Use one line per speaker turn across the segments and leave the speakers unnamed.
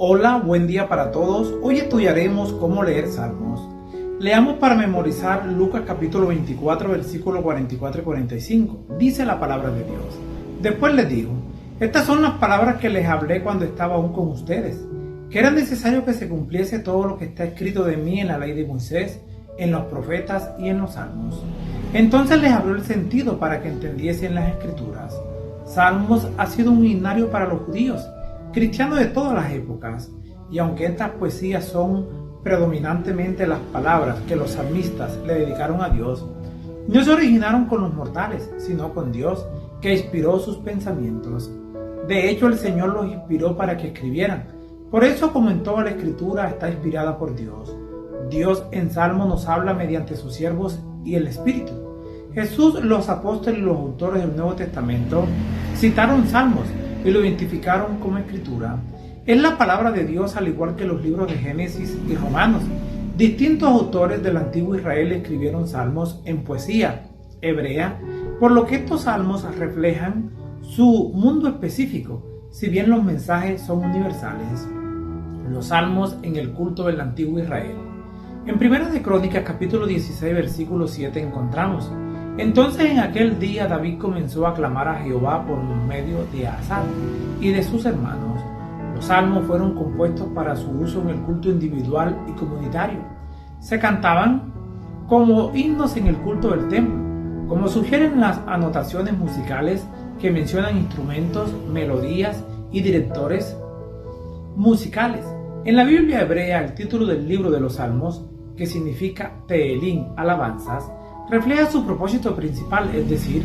Hola, buen día para todos. Hoy estudiaremos cómo leer salmos. Leamos para memorizar Lucas capítulo 24, versículos 44 y 45. Dice la palabra de Dios. Después les dijo: estas son las palabras que les hablé cuando estaba aún con ustedes, que era necesario que se cumpliese todo lo que está escrito de mí en la ley de Moisés, en los profetas y en los salmos. Entonces les habló el sentido para que entendiesen las escrituras. Salmos ha sido un himnario para los judíos, cristianos de todas las épocas, y aunque estas poesías son predominantemente las palabras que los salmistas le dedicaron a Dios, no se originaron con los mortales, sino con Dios, que inspiró sus pensamientos. De hecho, el Señor los inspiró para que escribieran. Por eso, como en toda la escritura, está inspirada por Dios. Dios en Salmos nos habla mediante sus siervos y el Espíritu. Jesús, los apóstoles y los autores del Nuevo Testamento citaron Salmos y lo identificaron como escritura. Es la palabra de Dios, al igual que los libros de Génesis y Romanos. Distintos autores del antiguo Israel escribieron salmos en poesía hebrea, por lo que estos salmos reflejan su mundo específico, si bien los mensajes son universales. Los salmos en el culto del antiguo Israel. En Primera de Crónicas capítulo 16 versículo 7 encontramos: entonces en aquel día David comenzó a clamar a Jehová por medio de Asaf y de sus hermanos. Los salmos fueron compuestos para su uso en el culto individual y comunitario. Se cantaban como himnos en el culto del templo, como sugieren las anotaciones musicales que mencionan instrumentos, melodías y directores musicales. En la Biblia hebrea, el título del libro de los Salmos, que significa Teelín, alabanzas, refleja su propósito principal, es decir,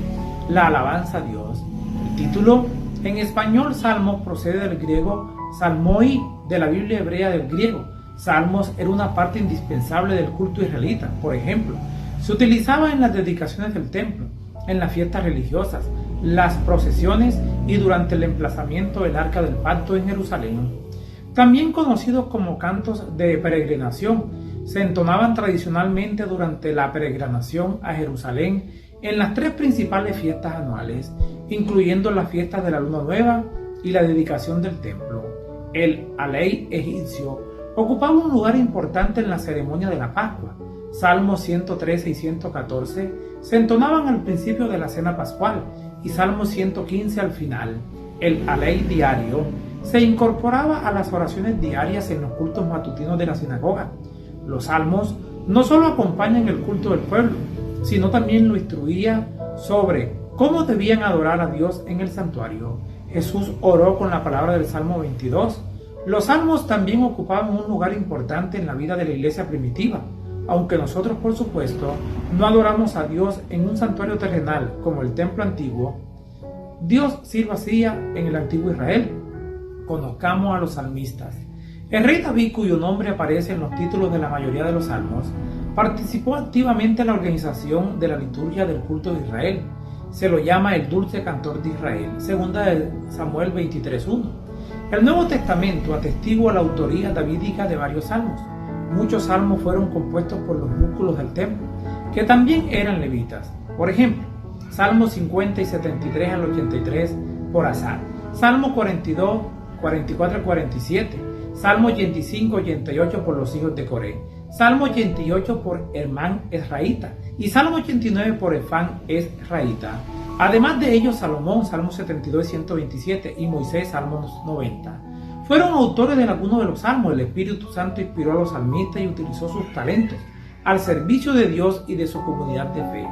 la alabanza a Dios. El título en español Salmos procede del griego salmoi, de la Biblia hebrea del griego. Salmos era una parte indispensable del culto israelita. Por ejemplo, se utilizaba en las dedicaciones del templo, en las fiestas religiosas, las procesiones y durante el emplazamiento del Arca del Pacto en Jerusalén. También conocidos como cantos de peregrinación, se entonaban tradicionalmente durante la peregrinación a Jerusalén en las tres principales fiestas anuales, incluyendo las fiestas de la Luna Nueva y la dedicación del templo. El aley egipcio ocupaba un lugar importante en la ceremonia de la Pascua. Salmos 113 y 114 se entonaban al principio de la cena pascual y Salmos 115 al final. El aley diario se incorporaba a las oraciones diarias en los cultos matutinos de la sinagoga. Los salmos no solo acompañan el culto del pueblo, sino también lo instruía sobre cómo debían adorar a Dios en el santuario. Jesús oró con la palabra del Salmo 22. Los salmos también ocupaban un lugar importante en la vida de la iglesia primitiva, aunque nosotros, por supuesto, no adoramos a Dios en un santuario terrenal como el templo antiguo. Dios sí lo hacía en el antiguo Israel. Conozcamos a los salmistas. El rey David, cuyo nombre aparece en los títulos de la mayoría de los salmos, participó activamente en la organización de la liturgia del culto de Israel. Se lo llama el dulce cantor de Israel, segunda de Samuel 23:1. El Nuevo Testamento atestigua la autoría davídica de varios salmos. Muchos salmos fueron compuestos por los músculos del templo, que también eran levitas. Por ejemplo, Salmos 50 y 73 al 83 por Asaf, Salmo 42, 44 y 47, Salmo 85 y 88 por los hijos de Coré, Salmo 88 por Hermán Esraíta y Salmo 89 por Efán Esraíta. Además de ellos, Salomón, Salmo 72 y 127 y Moisés, Salmos 90. Fueron autores de algunos de los salmos. El Espíritu Santo inspiró a los salmistas y utilizó sus talentos al servicio de Dios y de su comunidad de fe.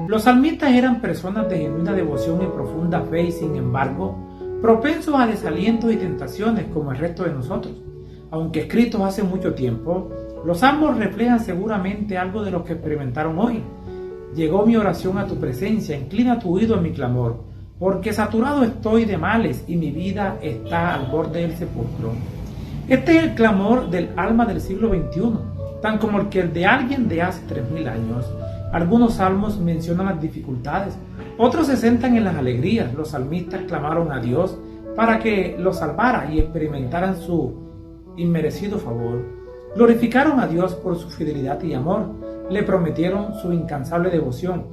Los salmistas eran personas de genuina devoción y profunda fe y, sin embargo, propensos a desalientos y tentaciones como el resto de nosotros. Aunque escritos hace mucho tiempo, los salmos reflejan seguramente algo de lo que experimentaron hoy. Llegó mi oración a tu presencia, inclina tu oído a mi clamor, porque saturado estoy de males y mi vida está al borde del sepulcro. Este es el clamor del alma del siglo XXI, tan como el que el de alguien de hace 3000 años. Algunos salmos mencionan las dificultades, otros se centran en las alegrías. Los salmistas clamaron a Dios para que los salvara y experimentaran su inmerecido favor. Glorificaron a Dios por su fidelidad y amor, le prometieron su incansable devoción.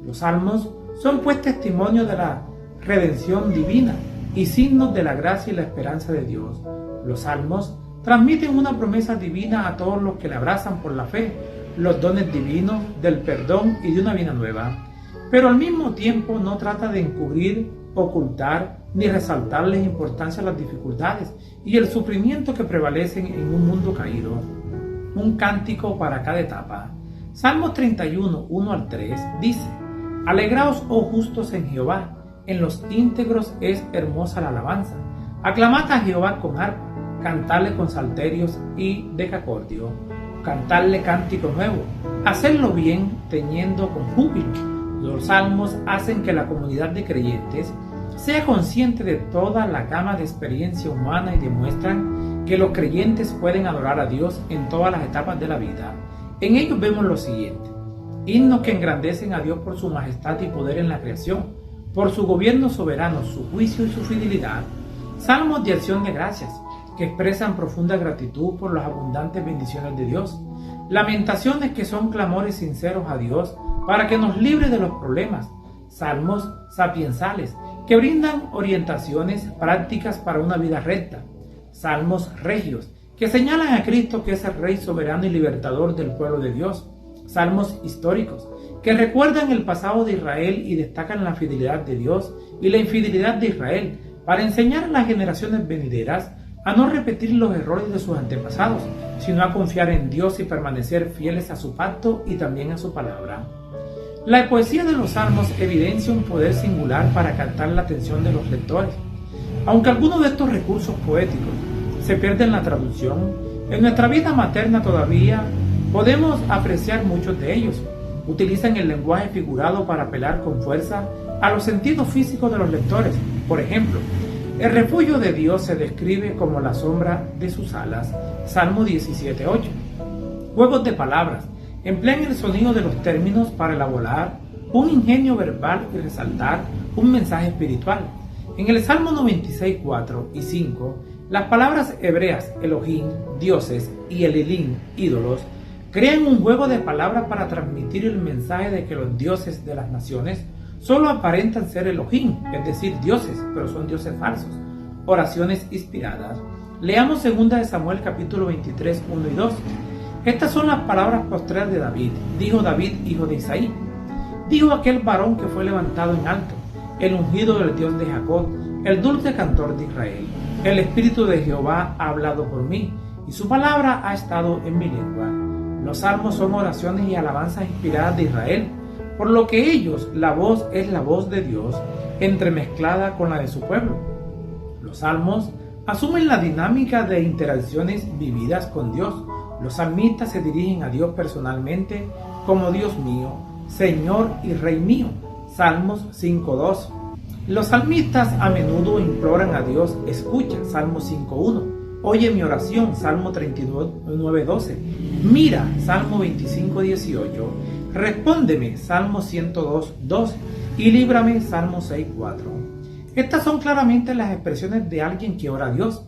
Los salmos son pues testimonio de la redención divina, y signos de la gracia y la esperanza de Dios. Los salmos transmiten una promesa divina a todos los que le abrazan por la fe, los dones divinos, del perdón y de una vida nueva. Pero al mismo tiempo no trata de encubrir, ocultar ni resaltarles importancia a las dificultades y el sufrimiento que prevalecen en un mundo caído. Un cántico para cada etapa. Salmos 31, 1 al 3 dice: Alegraos, oh justos, en Jehová, en los íntegros es hermosa la alabanza. Aclamad a Jehová con arpa, cantadle con salterios y decacordio, cantadle cántico nuevo, hacedlo bien, tañendo con júbilo. Los salmos hacen que la comunidad de creyentes sea consciente de toda la gama de experiencia humana y demuestran que los creyentes pueden adorar a Dios en todas las etapas de la vida. En ellos vemos lo siguiente: himnos que engrandecen a Dios por su majestad y poder en la creación, por su gobierno soberano, su juicio y su fidelidad. Salmos de acción de gracias, que expresan profunda gratitud por las abundantes bendiciones de Dios. Lamentaciones que son clamores sinceros a Dios para que nos libre de los problemas. Salmos sapiensales, que brindan orientaciones prácticas para una vida recta. Salmos regios, que señalan a Cristo que es el Rey soberano y libertador del pueblo de Dios. Salmos históricos, que recuerdan el pasado de Israel y destacan la fidelidad de Dios y la infidelidad de Israel, para enseñar a las generaciones venideras a no repetir los errores de sus antepasados, sino a confiar en Dios y permanecer fieles a su pacto y también a su palabra. La poesía de los salmos evidencia un poder singular para captar la atención de los lectores. Aunque algunos de estos recursos poéticos se pierden en la traducción, en nuestra vida materna todavía podemos apreciar muchos de ellos. Utilizan el lenguaje figurado para apelar con fuerza a los sentidos físicos de los lectores. Por ejemplo, el refugio de Dios se describe como la sombra de sus alas, Salmo 17:8. Juegos de palabras emplean el sonido de los términos para elaborar un ingenio verbal y resaltar un mensaje espiritual. En el Salmo 96:4 y 5, las palabras hebreas Elohim, dioses, y Elilim, ídolos, crean un juego de palabras para transmitir el mensaje de que los dioses de las naciones solo aparentan ser Elohim, es decir, dioses, pero son dioses falsos. Oraciones inspiradas. Leamos 2 de Samuel capítulo 23, 1 y 2. Estas son las palabras postreras de David. Dijo David, hijo de Isaí. Dijo aquel varón que fue levantado en alto, el ungido del Dios de Jacob, el dulce cantor de Israel. El Espíritu de Jehová ha hablado por mí, y su palabra ha estado en mi lengua. Los salmos son oraciones y alabanzas inspiradas de Israel, por lo que ellos, la voz es la voz de Dios, entremezclada con la de su pueblo. Los salmos asumen la dinámica de interacciones vividas con Dios. Los salmistas se dirigen a Dios personalmente como Dios mío, Señor y Rey mío. Salmos 5:2. Los salmistas a menudo imploran a Dios, escucha, Salmo 5:1. Oye mi oración, Salmo 39:12. Mira, Salmo 25:18. Respóndeme, Salmo 102:2. Y líbrame, Salmo 6:4. Estas son claramente las expresiones de alguien que ora a Dios.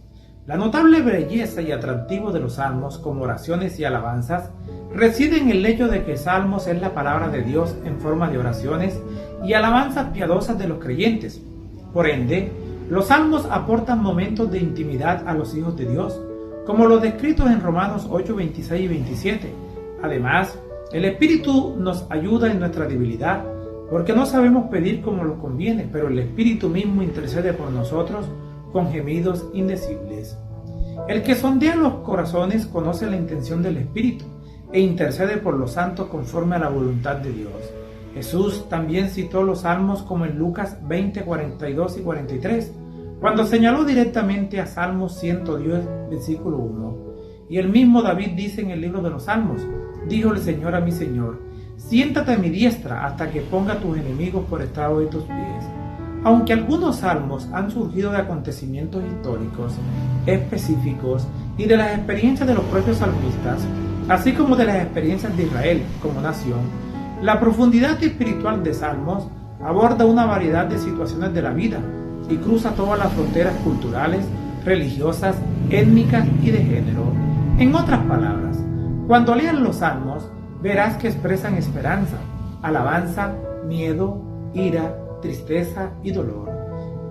La notable belleza y atractivo de los salmos como oraciones y alabanzas reside en el hecho de que salmos es la palabra de Dios en forma de oraciones y alabanzas piadosas de los creyentes. Por ende, los salmos aportan momentos de intimidad a los hijos de Dios, como los descritos en Romanos 8, 26 y 27. Además, el Espíritu nos ayuda en nuestra debilidad, porque no sabemos pedir como nos conviene, pero el Espíritu mismo intercede por nosotros con gemidos indecibles. El que sondea los corazones conoce la intención del Espíritu e intercede por los santos conforme a la voluntad de Dios. Jesús también citó los salmos como en Lucas 20, 42 y 43, cuando señaló directamente a Salmos 110, versículo 1. Y el mismo David dice en el libro de los Salmos: dijo el Señor a mi Señor, siéntate a mi diestra hasta que ponga a tus enemigos por estrado de tus pies. Aunque algunos salmos han surgido de acontecimientos históricos específicos y de las experiencias de los propios salmistas, así como de las experiencias de Israel como nación, la profundidad espiritual de salmos aborda una variedad de situaciones de la vida y cruza todas las fronteras culturales, religiosas, étnicas y de género. En otras palabras, cuando leas los salmos, verás que expresan esperanza, alabanza, miedo, ira, tristeza y dolor.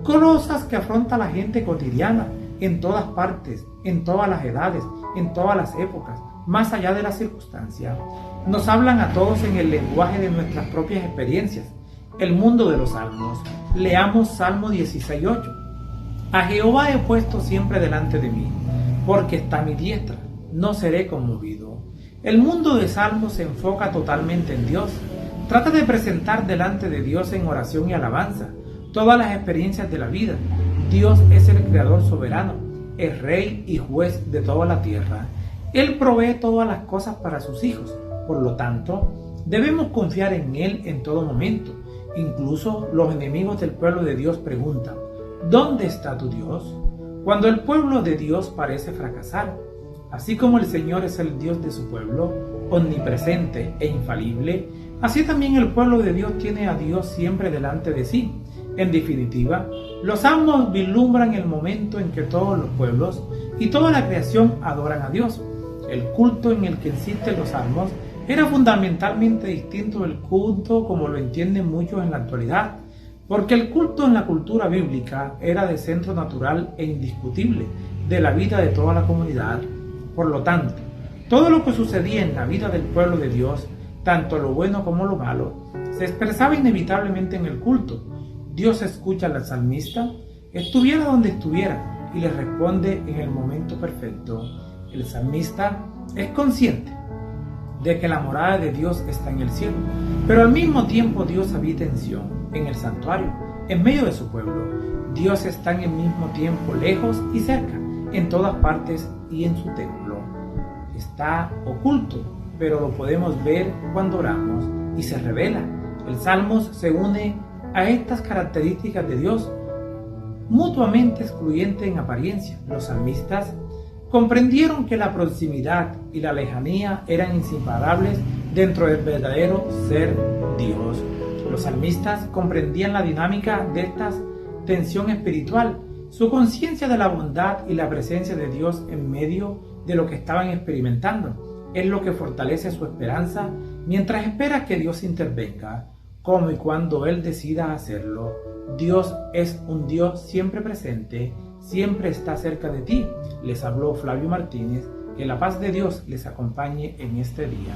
cosas que afronta la gente cotidiana, en todas partes, en todas las edades, en todas las épocas, más allá de las circunstancias. Nos hablan a todos en el lenguaje de nuestras propias experiencias, el mundo de los salmos. Leamos Salmo 16:8. A Jehová he puesto siempre delante de mí, porque está a mi diestra, no seré conmovido. El mundo de salmos se enfoca totalmente en Dios. Trata de presentar delante de Dios en oración y alabanza todas las experiencias de la vida. Dios es el creador soberano, es rey y juez de toda la tierra. Él provee todas las cosas para sus hijos. Por lo tanto, debemos confiar en Él en todo momento. Incluso los enemigos del pueblo de Dios preguntan: ¿dónde está tu Dios? Cuando el pueblo de Dios parece fracasar, así como el Señor es el Dios de su pueblo, omnipresente e infalible, así también el pueblo de Dios tiene a Dios siempre delante de sí. En definitiva, los salmos vislumbran el momento en que todos los pueblos y toda la creación adoran a Dios. El culto en el que insisten los salmos era fundamentalmente distinto del culto como lo entienden muchos en la actualidad, porque el culto en la cultura bíblica era de centro natural e indiscutible de la vida de toda la comunidad. Por lo tanto, todo lo que sucedía en la vida del pueblo de Dios, tanto lo bueno como lo malo, se expresaba inevitablemente en el culto. Dios escucha al salmista, estuviera donde estuviera, y le responde en el momento perfecto. El salmista es consciente de que la morada de Dios está en el cielo, pero al mismo tiempo Dios habita en Sión, en el santuario, en medio de su pueblo. Dios está en el mismo tiempo lejos y cerca, en todas partes y en su templo. Está oculto, pero lo podemos ver cuando oramos y se revela. El Salmos se une a estas características de Dios, mutuamente excluyentes en apariencia. Los salmistas comprendieron que la proximidad y la lejanía eran inseparables dentro del verdadero ser Dios. Los salmistas comprendían la dinámica de esta tensión espiritual, su conciencia de la bondad y la presencia de Dios en medio de lo que estaban experimentando. Es lo que fortalece su esperanza mientras espera que Dios intervenga, como y cuando Él decida hacerlo. Dios es un Dios siempre presente, siempre está cerca de ti. Les habló Flavio Martínez. Que la paz de Dios les acompañe en este día.